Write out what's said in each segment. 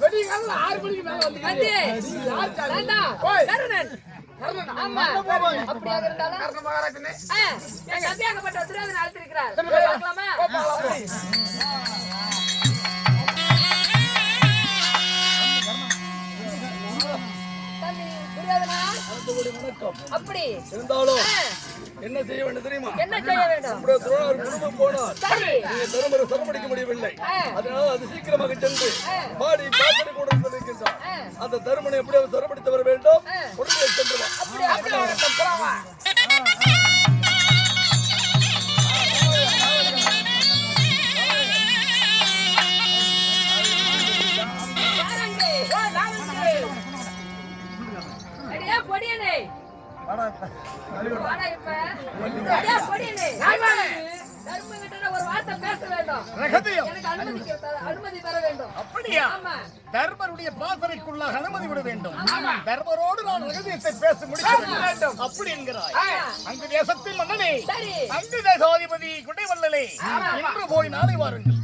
வெடிகால 6 மணிக்கு மேல வந்து யார் சாந்தா கர்ணன் ஆமா அப்படியே இருந்தாலும் கர்ண மகாராஜனே எங்க சத்தியாகப்பட்ட துரியோதனன் அழைத்திருக்கிறார் பார்க்கலாமா அப்படி இருந்தாலும் என்ன செய்ய வேண்டும் தெரியுமா? என்ன செய்ய வேண்டும்? குடும்பம் போனார் தருமரை சரணமடைக்க முடியவில்லை. அதனால அது சீக்கிரமாக சென்று பாடி பாப்பனை கூட சொல்லியிருக்கின்றார். அந்த தருமனை எப்படியாவது சரணமடைத்து வர வேண்டும். உடனே சென்று ஒரு வார்த்தை பேச வேண்டும். அனுமதி தர வேண்டும். அப்படியா? தர்மருடைய பாசறைக்குள்ளாக அனுமதி விட வேண்டும். தர்மரோடு நான் ரகசியத்தை பேச முடிக்க வேண்டும். அப்படி என்கிறாய். அங்கு தேசத்தின் மன்னனே, அங்கு தேசாதிபதி குடைவல்லலே, இன்று போய் நாளை வாருங்கள்.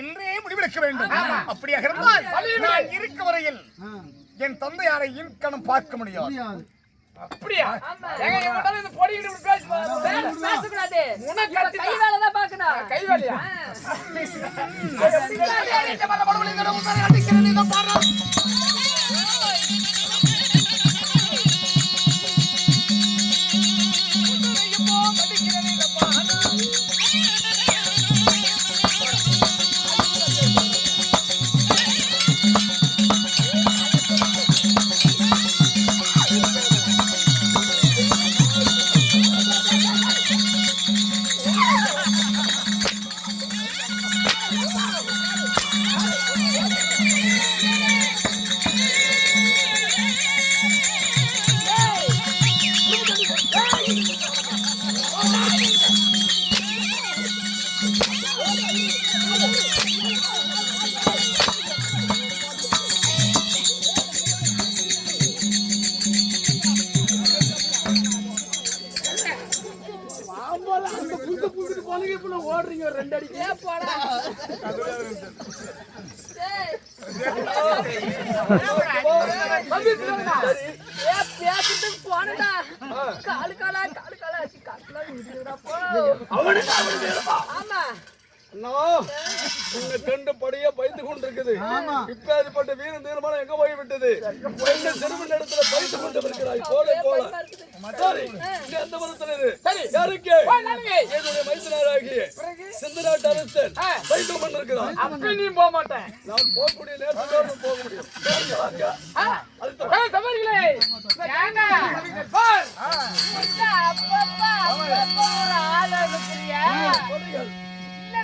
இன்றே முடிவெடுக்க வேண்டும். அப்படியாக இருந்தால் நான் இருக்க வரையில் என் தந்தையாரை இன்கணம் பார்க்க முடியாது. அப்படியா? பேசக்கூடாது. கை வேலை தான் பார்க்கணும். கை வேலையா? ஓடுறீங்க ரெண்டு அடி போனடா காலு காலா ஆமா படியா பயந்து கொண்டிருக்குது. இப்பேற்பட்ட வீர தீர்மானம் எங்க போய் விட்டது? திருமண இடத்துல பயந்து கொண்டு இருக்கிறாய். போல எந்த மரத்தினரு என்னுடைய மைந்தனாராகிய சிந்தநாட்டு அரசன் பயந்து கொண்டிருக்கிறார். அப்ப நீ போக மாட்டேன். நான் போகக்கூடிய நேரத்தோடு போக முடியும்.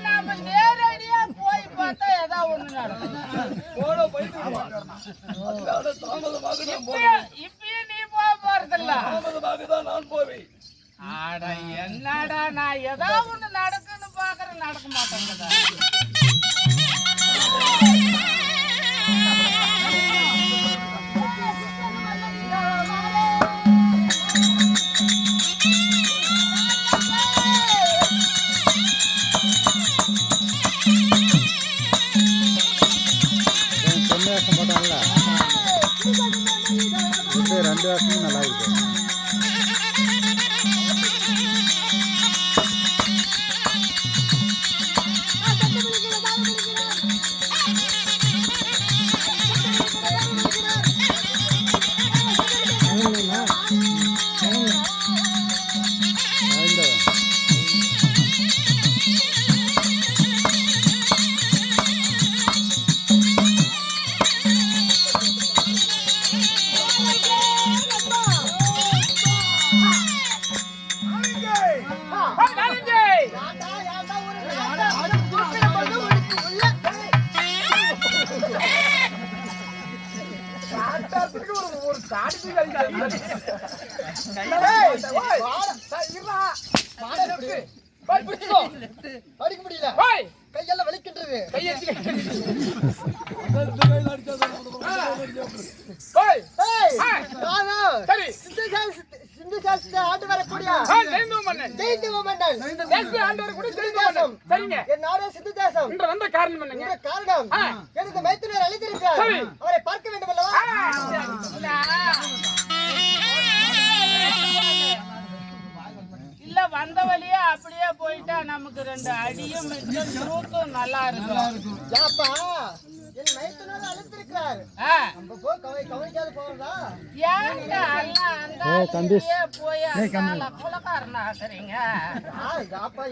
நாம நேரடியா போய் பார்த்தா ஏதாவது ஒண்ணு நடக்கும். இப்பயே நீ போக போறதில்ல. நான் போவேன். ஆட என்னடா நான் ஏதாவது ஒண்ணு நடக்குன்னு பாக்குறேன், நடக்க மாட்டேங்குதா? ரெண்டு வருஷமும் நல்லா இருக்கு. படிக்க முடியல, கையெல்லாம் வலிக்கின்றது. ஆண்டு வரக்கூடிய ஜெயந்தேவ மன்னன் சரிங்க. என் நாடு சிந்து தேசம் இன்று வந்த காரணம் என்னங்க? இந்த காரணம் எனக்கு மைத்துனர் அழைத்திருக்கிறார். அவரை பார்க்க வேண்டும் அல்லவா? இல்ல வந்த வழியே அப்படியே போயிட்டா நமக்கு 2 அடியும் மிச்சம் சுருக்கும் நல்லா இருக்கும். யாப்பா என் மைத்துனர் அழைத்திருக்கிறார். நம்ம போ கவனிக்காது போறதா? ஏங்க எல்லாம் அந்த போய் அந்த குலக்காரனா ஆக்குறீங்க? யாப்பா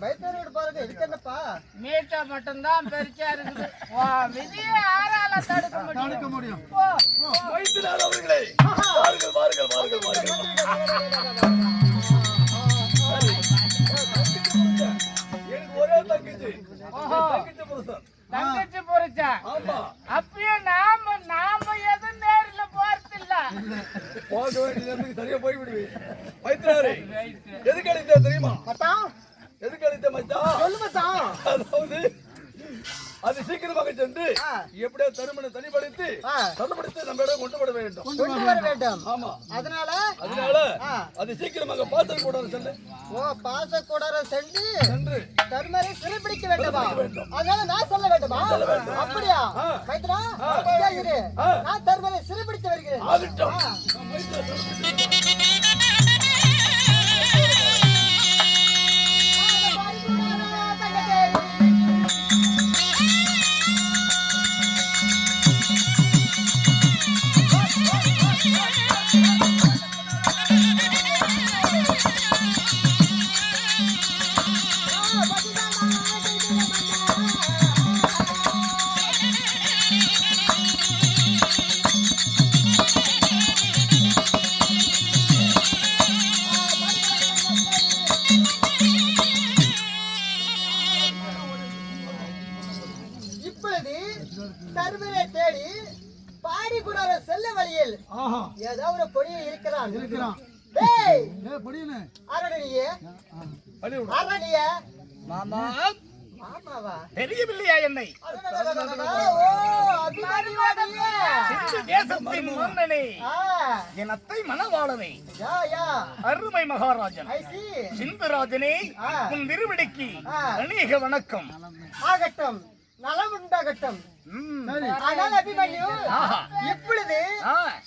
மைத்துனரோட பாருங்க இதுக்கு என்னப்பா? மீட்டை மட்டும்தான் பெருசா இருக்குது. விதியை யாரால தடுக்க முடியும்? போ. மைத்துனர் அவர்களே, வாருங்கள் வாருங்கள் வாருங்கள் வாருங்கள். எனக்கு ஒரே தங்கச்சி புருஷன். தங்கச்சி பொறிச்சா அப்பயே நாம எதுவும் நேரில் போறதில்ல. போக வேண்டியது சரியா போய் விடுவேன். மைத்துனரே, எதுக்கு அழைத்த தெரியுமா? எதுக்கு அழைத்த மச்சான்? சொல்லு மச்சான். அதாவது அது சீக்கிரமாக சென்று எப்படியோ தருமனை தனிப்படுத்தி நம்ம இடம் கொண்டு வர வேண்டும். ஆமா, அதனால அது சீக்கிரமாக பாசல் கூடாரம் சென்று பாசல் கூடாரம் சென்று தருமரை சிறைப்பிடிக்க வேண்டுமா? அதனால நான் சொல்ல வேண்டுமா? அப்படியா மைத்ரா, இரு, நான் தருமரை சிறைப்பிடித்து வருகிறேன். தருமரை தேடி பாடி கூடார செல்ல வழியில் ஏதோ ஒரு பொடியை இருக்கிறான். தெரியவில்லையா என்னை? தேசத்தின் மன்னனே, என் அத்தை மணவாளனே, அருமை மகாராஜன் சிந்துராஜனே, உன் திருவிடைக்கு அநேக வணக்கம். ஆகட்டும், நலம் உண்டாகட்டும். ஆனால் அபிமன்யு, இப்பொழுது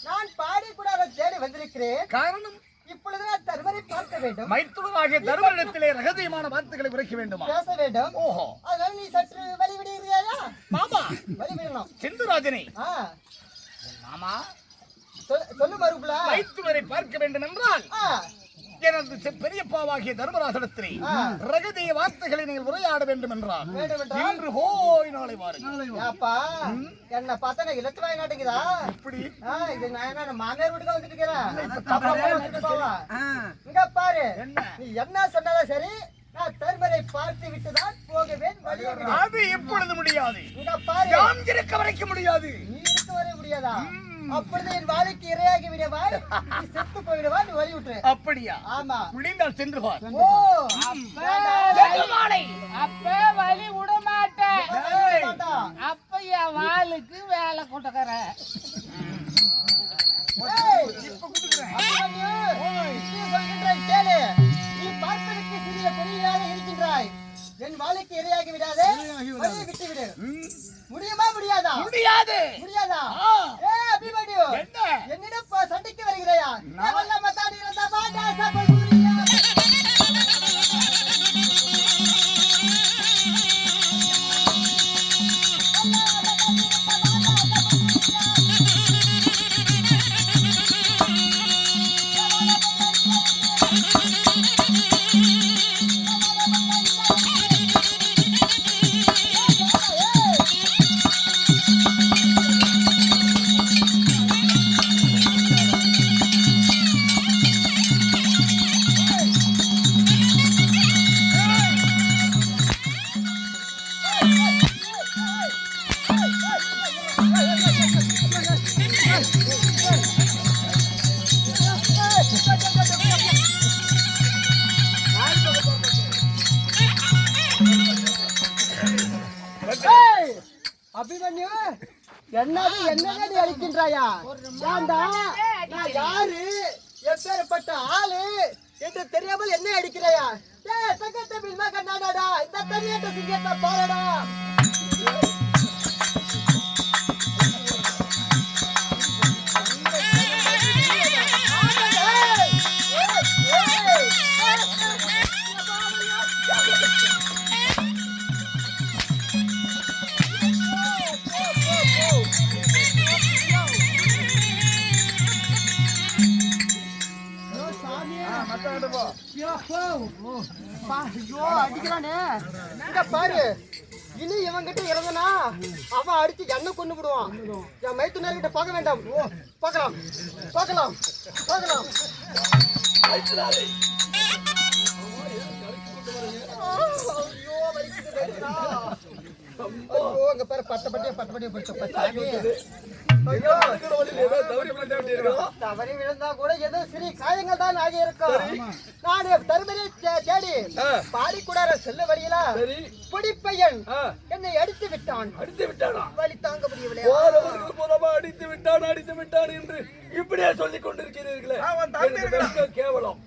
நான் பாடி கூடார தேடி வந்திருக்கிறேன். காரணம், இப்பொழுது நான் தருமரை பார்க்க வேண்டும். மைத்துனராகிய தருமனிடத்திலே ரகசியமான வார்த்தைகளை உரைக்க வேண்டுமா? பேச வேண்டும். ஓஹோ, அதனால நீ சற்று வழிவிடுகிறாயா? மாமா, வழிவிடணும். சிந்துராஜனே, மாமா சொல்லு மறுபுல. மைத்துனரை பார்க்க வேண்டும் என்றால் எனது பெரியப்பாவாகிய தர்மராசனத்திலே ரகசிய வார்த்தைகளை நீங்கள் உரையாட வேண்டும் என்றால் இன்று போய் நாளை வாருங்கள். என்ன பார்த்தா இலக்கு வாய் நாட்டுக்குதா? இப்படி இது நான் மாமியார் வீட்டுக்கு வந்துட்டு இருக்கிறேன். இங்க பாரு, நீ என்ன சொன்னாலும் சரி, நான் தர்மரை பார்த்து விட்டுதான் போகவே. அது எப்பொழுது முடியாது. இங்க பாரு, யாம் இருக்க வரைக்க முடியாது. நீ இருக்க வரை முடியாதா? அப்பொழுது என் வாழைக்கு இரையாகி விடுவாய், நீ செத்து போயிடுவா, நீ வழி விட்டுரு. அப்படியா? ஆமா, முடிந்தால் சென்று பார். ஓ, அப்ப வழி விட மாட்டேன். அப்ப என் வாளுக்கு வேலை கொடுக்கற. நீ பார்ப்பதற்கு சிறிய பொறியாக இருக்கின்றாய். என் வாழைக்கு இரையாகி விடாதே, வழியை விட்டு விடு. முடியுமா? முடியாதா? முடியாது. முடியாதா? அபிமன்யு, என்னிடம் சண்டைக்கு வருகிறாயா? அபிமன்யு, என்னது என்னது அடிக்கின்றாயா? நான் யாரு? எப்பேற்பட்ட ஆளு என்று தெரியாமல் என்ன அடிக்கிறையா? தங்கத்தை பின்மா கண்ணாடாடா, இந்த தண்ணியத்தை சிங்கத்தை பாருடா. அடிக்கிறானே இங்க பாரு. இனி இவங்கிட்ட இறந்தனா அவன் அடிச்சு என்ன கொண்டு விடுவான். என் மைத்துனர் கிட்ட பார்க்க வேண்டாம். பார்க்கலாம் பார்க்கலாம் பார்க்கலாம். ஐயோ அங்க பாரு பட்டப்பட்டியா போயிட்டு. தவறி விழுந்தா கூட ஏதோ சிறு காயங்கள் தான் ஆகி இருக்கும். நானு தருமரை தேடி பாடிக்கூடார செல்ல வழியில பொடிப்பையன் என்னை அடித்து விட்டான். வழி தாங்க முடியவில்லை. அடித்து விட்டான் என்று இப்படியே சொல்லிக் கொண்டிருக்கிறீர்களே, கேவலம்.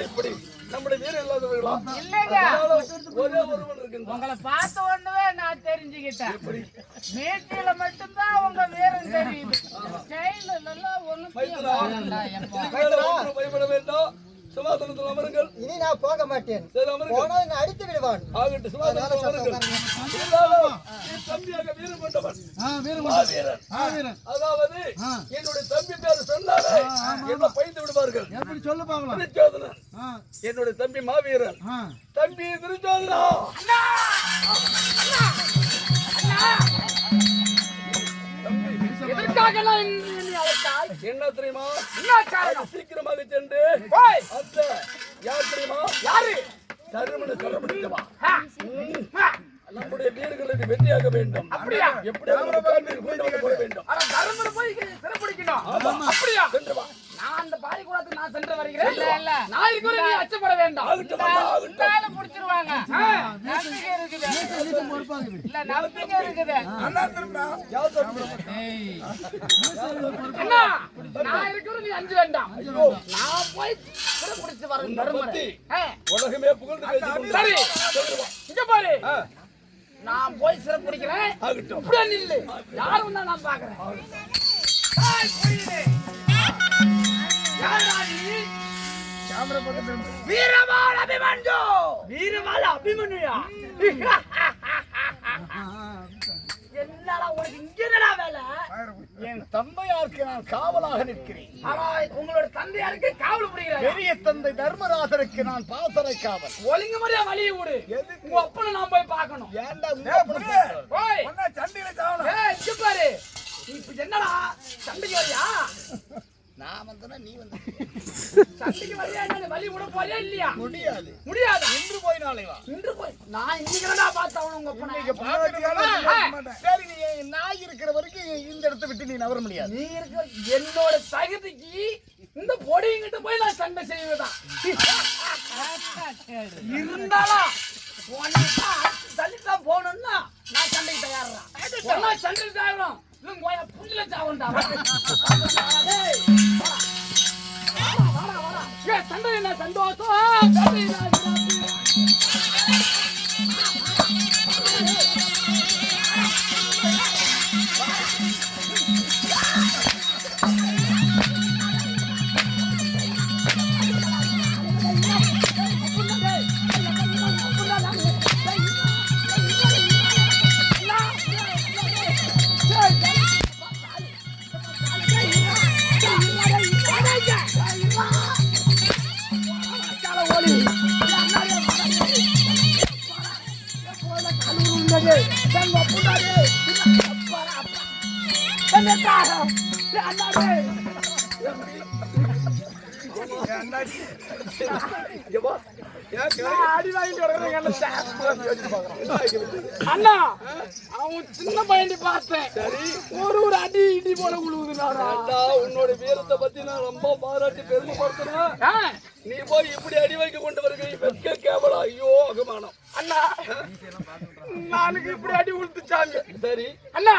இப்படி நம்முடைய வீரர் இல்லாதவர்களா? ஒரே ஒருவன் இருக்கு. உங்களை பார்த்த உடனே நான் தெரிஞ்சுக்கிட்டேன். மேட்டியில மட்டும்தான் உங்க வீரம் தெரியுது. பயப்பட வேண்டாம். சுமாசனத்தில் அமருங்கள். இனி நான் போக மாட்டேன். போனால் என்னை அடித்து விடுவான். ஆகட்டும், சுமாசனத்தில் அமருங்கள். தம்பியாக வீரம் கொண்டவன். அதாவது என்னுடைய தம்பி பேர் சொன்னாலே என்ன பயந்து விடுவார்கள். எப்படி சொல்ல பாக்கலாம்? திருச்சோதனன். என்னுடைய தம்பி மாவீரன். தம்பி திருச்சோதனா. என்ன தெரியுமா? சீக்கிரமாக சென்று யார் தெரியுமா? தருமனை சொல்ல நம்முடைய வீரர்களை வெற்றியாக வேண்டும். எப்படி போட வேண்டும். நான் அந்த பாடி கூடத்துக்கு நான் சென்று வருகிறேன். நான் இருக்கிற நீ அச்சப்பட வேண்டாம். முடிச்சிருவாங்க. நம்பிக்கை இருக்குது. இல்ல நம்பிக்கை இருக்குது. நான் இருக்கிற நீ அஞ்சு வேண்டாம். நான் போய் பிடிச்சு வரேன். உலகமே புகழ்ந்து சரி இங்க பாரு. நான் போய் சிறப்பு பிடிக்கிறேன். அப்படியே நில்லு. யாரும் தான் நான் பாக்குறேன். வீரமால் அபிமன்யு. வீரமால் அபிமன்யுயா? என்னடா உனக்கு இங்க என்னடா வேலை? என் தந்தையாருக்கு நான் காவலாக நிற்கிறேன். உங்களோட தந்தையாருக்கு காவல் புரிகிறார். பெரிய தந்தை தர்மராஜருக்கு நான் பாசறை காவல். ஒழுங்கு முறையா வழியை விடு. உங்க அப்பனை நான் போய் பார்க்கணும். ஏன்டா சண்டையில சாவணும். இங்க பாரு. இப்ப என்னடா சண்டைக்கு வரியா? நான் வந்தனா நீ வந்த. சண்டைக்கு வரியா? என்ன வழி விட போறியா இல்லையா? முடியாது. இன்று போய் நாளை வா. இன்று போய் நான் இன்னைக்குடா பார்த்தவன உங்க அப்பனை. நீங்க பாக்கறீங்களா? சரி நீ நாய் இருக்கிற வரைக்கும் இந்த இடத்தை விட்டு நீ நவர முடியாது. நீ இருக்கிற என்னோட தகுதிக்கு இந்த பொடிங்கிட்ட போய் நான் சண்டை செய்வதான். இருந்தாலும் தள்ளித்தான் போகணும்னா நான் சண்டைக்கு தயாரா. சண்டை சாகணும். புண்ணில சாவண்டா. சண்டை என்ன சந்தோஷம். அண்ணா அவன் சின்ன பையன் பார்த்தேன். ஒரு அடி இடி போல உழுவுது. உன்னோட வீரத்தை பத்தி நான் ரொம்ப பாராட்டி பெருமைப்படுத்தினேன். நீ போய் இப்படி அடி வைக்க கொண்டு வருகிறீ வெக்க கேவலம் ஐயோ அகமானம் அண்ணா நானுக்கு இப்படி அடி உளுத்துச்சாங்க சரி அண்ணா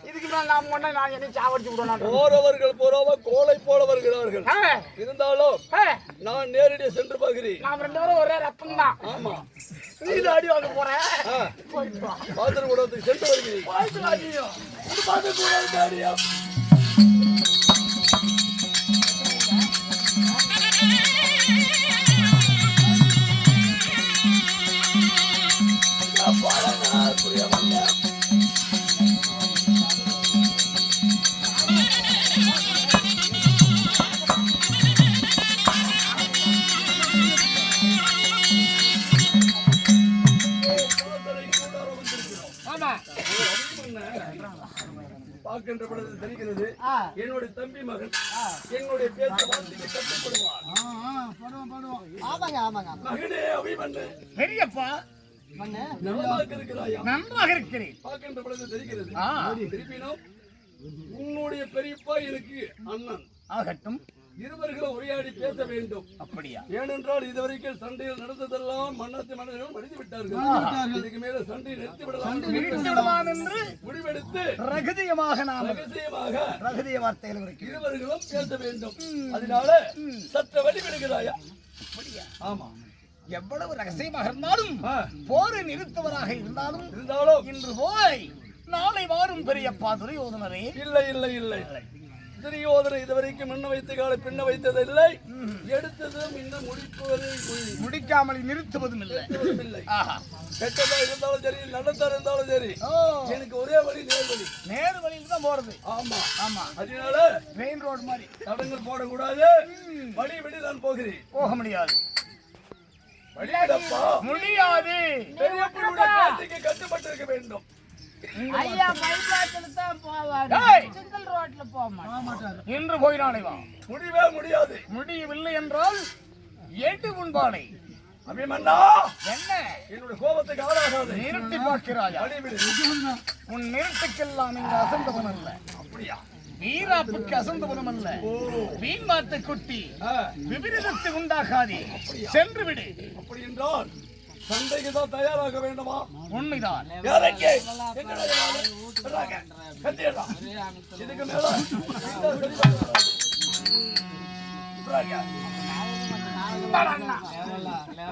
இதுக்கு மேல நான் முன்ன நான் என்ன சாவடிச்சு விடுவேன் போறவர்கள் போறவ கோலை போல வருகிறார்கள் இருந்தாலும் நான் நேரடியாக சென்று பார்க்கிறேன் நாம் 2 பேரும் ஒரே ரத்தம் தான் ஆமா நீ அடி வாங்க போறேன் போயிட்டு வா பாத்திரம் கூடத்துக்கு சென்று வருகிறேன் போயிட்டு வாடியோ இது பார்க்க கூடாது தாடியா பார்க்கின்ற பொழுது தெரிகிறது என்னுடைய தம்பி மகன் என்னுடைய பேச்ச வார்த்தைக்கு கட்டுப்படுவார். ஆமாங்க ஆமாங்க மகனே அபிமன்னு பெரியப்பா நலமாக இருக்கிறாயா? நன்றாக இருக்கிறேன். பார்க்கின்ற பொழுது தெரிகிறது திருப்பினும் உன்னுடைய பெரியப்பா எனக்கு அண்ணன் ஆகட்டும். இருவர்களும் உரையாடி பேச வேண்டும். அப்படியா? ஏனென்றால் இதுவரைக்கும் சண்டையில் நடந்ததெல்லாம் மன்னத்தை மன்னர்கள் மடித்து விட்டார்கள். இதுக்கு மேல சண்டை நிறுத்தி விடலாம் என்று முடிவெடுத்து ரகசியமாக நாம் ரகசிய வார்த்தைகள் இருவர்களும் பேச வேண்டும். அதனால சற்ற வழிவிடுகிறாயா? ஆமா, எவ்வளவு ரகசியமாக இருந்தாலும் போரை நிறுத்துவராக இருந்தாலும் இன்று போய் நாளை வாரும் பெரியப்பா துரியோதனரே. இல்லை இல்லை இல்லை துரியோதனை இதுவரைக்கும் முன்ன வைத்த கால பின்ன வைத்ததில்லை. எடுத்ததும் இன்னும் முடிக்காமல் நிறுத்துவதும் இல்லை. கெட்டதா இருந்தாலும் சரி நல்லதா இருந்தாலும் சரி எனக்கு ஒரே வழி நேர் வழியில் தான் போறது. ஆமா ஆமா, அதனால மெயின் ரோடு மாதிரி தடங்கள் போடக்கூடாது. வழி விடி நான் போகிறேன். போக முடியாது. முடியாது. பெரியப்பனுடைய பேச்சுக்கு கட்டுப்பட்டு இருக்க வேண்டும். ஐயா பைபாஸ்ல தான் போவாரு, சிங்கிள் ரோட்ல போக மாட்டாரு. இன்று போய் நாளை வா. முடியவே முடியாது. முடியவில்லை என்றால் ஏட்டு முன்பானை. அபிமன்னா என்ன என்னுடைய கோபத்துக்கு ஆளாகாது. நிறுத்தி பார்க்கிறாயா? உன் நிறுத்துக்கெல்லாம் இங்கு அசந்தவன் அல்ல. அப்படியா? வீராப்புக்கு அசந்தவனம் அல்ல. வீண் வார்த்தை குட்டி விபரீதத்தை உண்டாகாதே. சென்று விடு. அப்படி என்றால் சண்டைக்கு தான் தயாராக வேண்டுமா? உண்மைதான். இதுக்கு மேல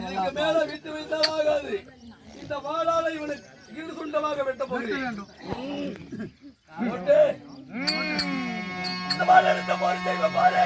இதுக்கு மேல விட்டு வைத்தால் ஆகாது. இந்த வாழாலை இவனுக்கு ஈடு துண்டமாக வெட்ட போகிறேன். இந்த வாழை எடுத்த போர் செய்வ பாரு.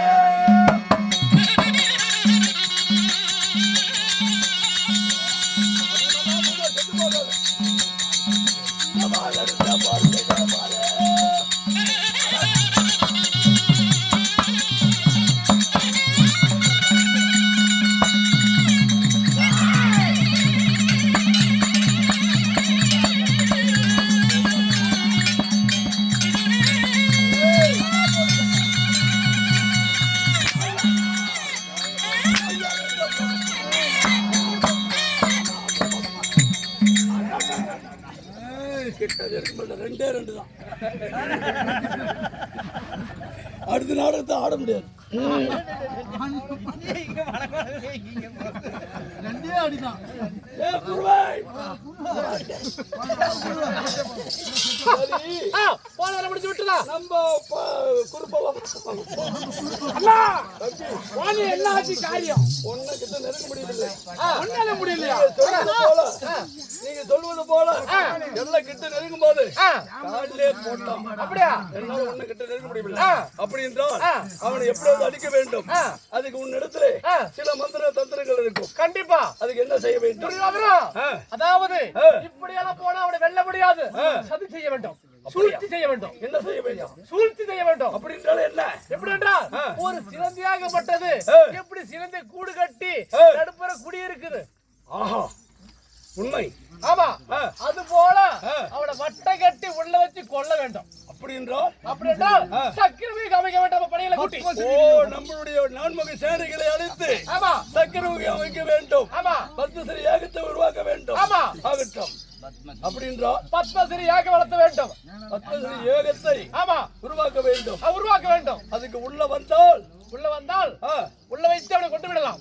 ரெண்டே ரெண்டு தான். அடுத்த நாடகத்தை ஆட முடியாது. ரெண்டே அடிதான். என்ன ஆச்சு காரியம்? ஒன்ன கிட்ட நெருங்க முடியல. ஒன்னால முடியலையா? நீங்க சொல்வது போல எல்லாம் கிட்ட நெருங்கும் போது காலிலே போட்டோம். அப்படியா? என்னால ஒன்ன கிட்ட நெருங்க முடியல. அப்படி என்றால் அவனை எப்படியாவது அடிக்க வேண்டும். அதுக்கு உன்னிடத்துல சில மந்திர தந்திரங்கள் இருக்கும். கண்டிப்பா. அதுக்கு என்ன செய்ய வேண்டும்? அதாவது இப்படி எல்லாம் போனா அவனை வெல்ல முடியாது. சதி செய்ய வேண்டும், சூழ்ச்சி செய்ய வேண்டும். என்ன செய்ய வேண்டும்? சூழ்ச்சி செய்ய வேண்டும். அப்படி என்றால் என்ன? எப்படி என்றால் ஒரு சிலந்தியாகப்பட்டது எப்படி சிலந்தை கூடு கட்டி நடுப்புற குடி இருக்குது. ஆஹா, உண்மை. ஆமா, அது போல அவனை வட்டை கட்டி உள்ள வச்சு கொல்ல வேண்டும். அப்படி என்றால் சக்கரவீக அமைக்க வேண்டும். படையில கூட்டி நம்மளுடைய நான்முக சேனைகளை அழைத்து ஆமா சக்கரவீக அமைக்க வேண்டும். ஆமா, பத்மஸ்ரீ யாகத்தை உருவாக்க வேண்டும். ஆமா, ஆகட்டும். அப்படி என்றால் பத்மஸ்ரீ யாக வளர்த்த வேண்டும். பத்மஸ்ரீ யோகத்தை ஆமா உருவாக்க வேண்டும். உருவாக்க வேண்டும். அதுக்கு உள்ள வந்தால் உள்ள வைத்து அவனை கொண்டு விடலாம்.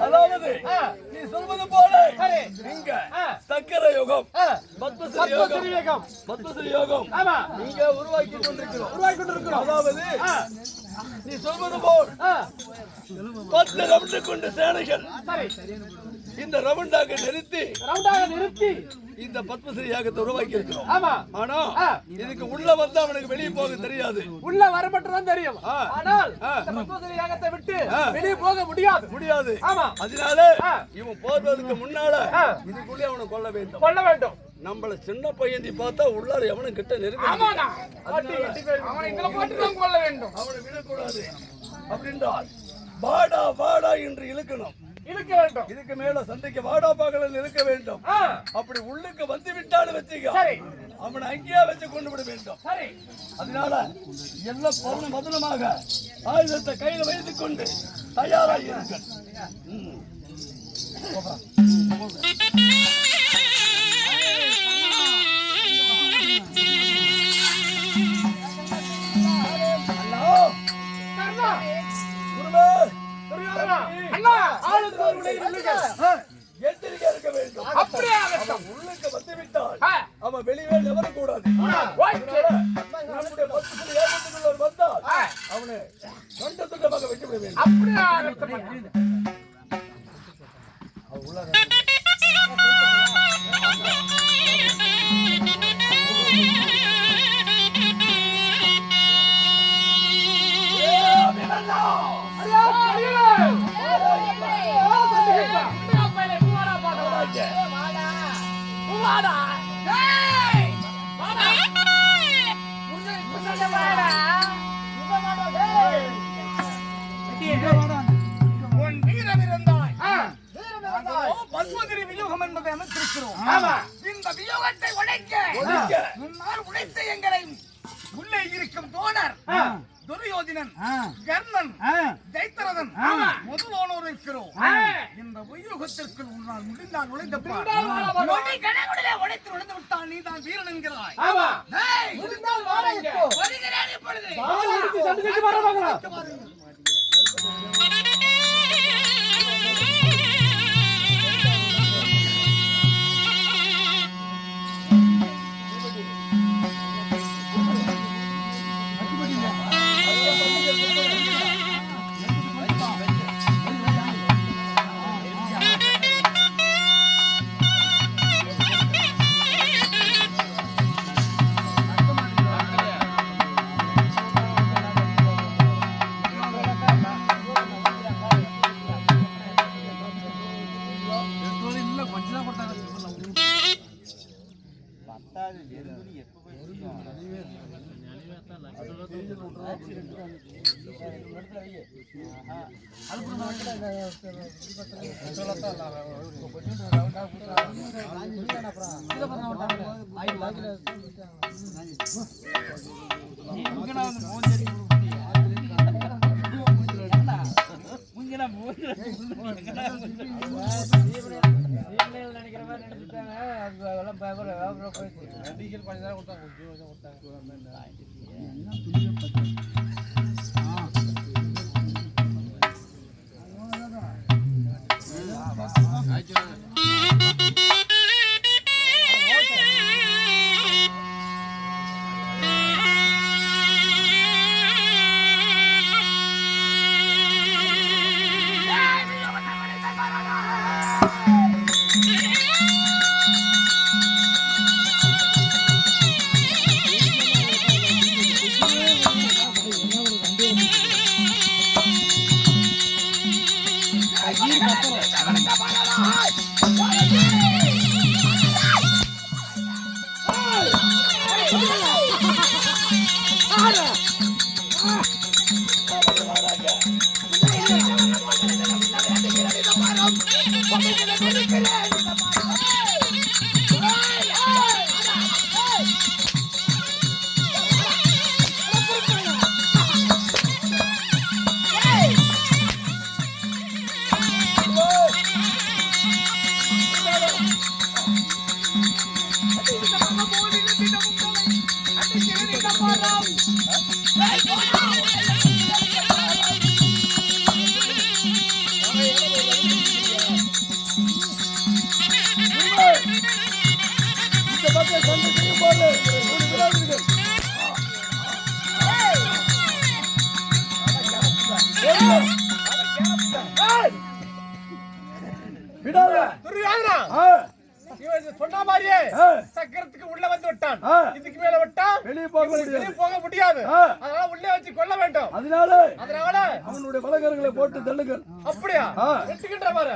அதாவது நீ சொல்வது போல இங்க சக்கர யுகம் பத்மஸ்ரீ யோகம் இங்க உருவாக்கி கொண்டிருக்கிறோம். அதாவது நீ சொல்வது போல் 10 ரவுண்டு கொண்ட சேனைகள் இந்த ரவுண்டாக நிறுத்தி இந்த பத்மஸ்ரீ யாகத்தை உருவாக்கி இருக்கிறோம். ஆனா இதுக்கு உள்ள வந்து அவனுக்கு வெளியே போக தெரியாது. உள்ள வர மட்டும் தான் தெரியும். ஆனால் இந்த பத்மஸ்ரீ யாகத்தை விட்டு வெளியே போக முடியாது. அதனால இவன் போறதுக்கு முன்னால இதுக்குள்ளே அவனை கொல்ல வேண்டும். நம்மள சின்ன பையன் பார்த்தா உள்ளார எவனும் கிட்ட நெருங்க கொல்ல வேண்டும். அவனை விடக்கூடாது அப்படின்றால் வாடா வாடா என்று இழுக்க வேண்டும். இதுக்கு மேல சண்டைக்கு வாடா பாகல இழுக்க வேண்டும். அப்படி உள்ளுக்கு வந்து விட்டாலும் வச்சுக்க அவனை அங்கேயே வச்சு கொண்டு விட வேண்டும். அதனால எல்லாம் பொருள் மதுரமாக ஆயுதத்தை கையில வைத்துக் கொண்டு தயாராக இருக்க. எச்சரிக்கையா இருக்க வேண்டும். உள்ளுக்கு வந்து விட்டால் அவன் வெளியே நகரக்கூடாது. நம்முடைய பத்மஸ்ரீ யாகத்துக்குள்ள வந்தால் அவனை சொந்த துண்டமாக வெட்டி விட வேண்டும். பத்மஸ்ரீ வியூகம் என்பதை அமைத்திருக்கிறோம். இந்த வியூகத்தை உடைக்க முன்னால் உடைத்த எங்களை உள்ளே இருக்கும் தோழர் துரியோதனன், கர்ணன், ஜெயத்ரதன் முதலானோர் இருக்கிறோம். இந்த வியூகத்திற்குள் உன்னால் முடிந்தால் உழைந்து உடைத்து விட்டால் நீதான் வீரன் என்கிறாய். இந்த பக்கம் சண்டை செய்யும் போது விடாத துரியோதனா இவன் சொன்ன மாதிரியே சக்கரத்துக்கு உள்ள வந்து விட்டான். இதுக்கு மேல விட்டா வெளியே போக முடியாது. வெளியே போக முடியாது. அதனால உள்ளே வச்சு கொல்ல வேண்டும். அதனால அவனுடைய பலகரங்களை போட்டு தள்ளுங்கள். அப்படியா வெட்டுகின்ற பாரு.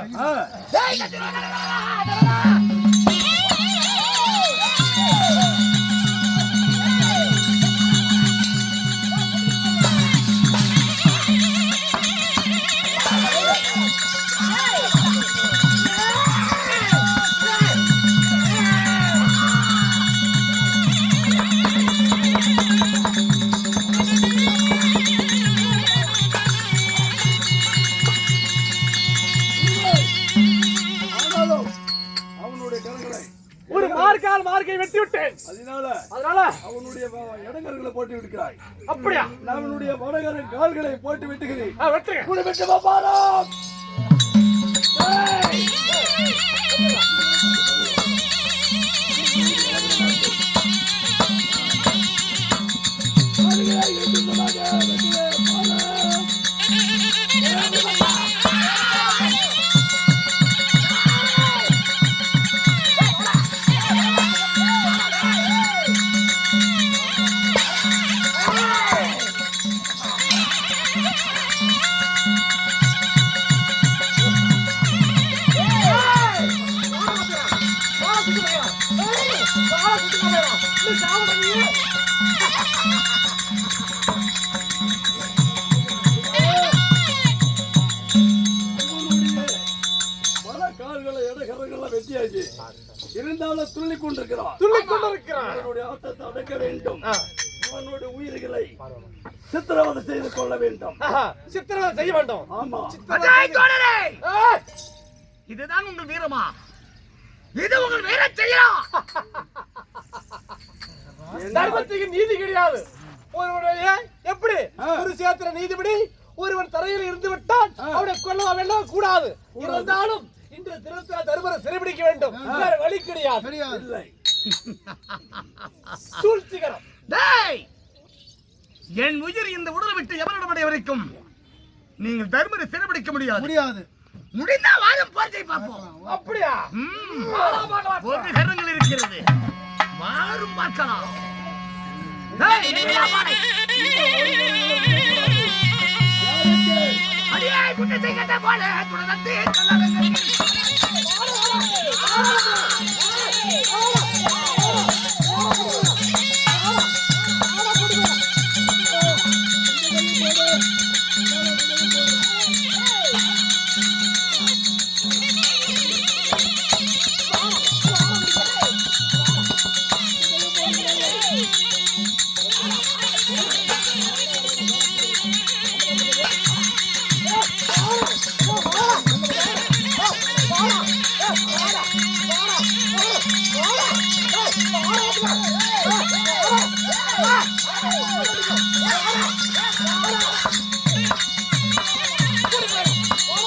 ஒரு மார்க்கை வெட்டி விட்டேன். அதனால அவனுடைய இடங்கர்களை போட்டு விடுகிறாய். அப்படியா அவனுடைய வடகர கால்களை போட்டு விட்டுகிறேன். வெட்டுங்க. விட்டு பாப்பாராம். இருந்தாலும் துள்ளி கொண்டிருக்கிறான். அவனுடைய ஆட்டத்தை அடக்க வேண்டும். அவனுடைய உயிர்களை சித்திரவதை செய்து கொள்ள வேண்டும். சித்திரவதை செய்ய வேண்டும். ஆமா. இதுதான் உங்கள் வீரமா? இது உங்கள் வீர செய்யலாம். தர்மத்துக்கு நீதி கிடையாது. ஒருவனுடைய எப்படி குருசேத்திர நீதிபடி ஒருவன் தரையில் இருந்து விட்டால் அவனை கொல்ல வேண்டாம் கூடாது. இருந்தாலும் இன்று தர்மரை சிறைபிடிக்க வேண்டும். வேற வழி கிடையாது. சூழ்ச்சிகரம். என் உயிர் இந்த உடலை விட்டு எவரிடமடைய வரைக்கும் நீங்கள் தர்மரை சிறைபிடிக்க முடியாது. முடிந்தா வாரம் போர்ச்சை பார்ப்போம். அப்படியா? ஒரு கரங்கள் இருக்கிறது. வாரும் பார்க்கலாம். அடியே குற்றத்தை கட்ட போல துணை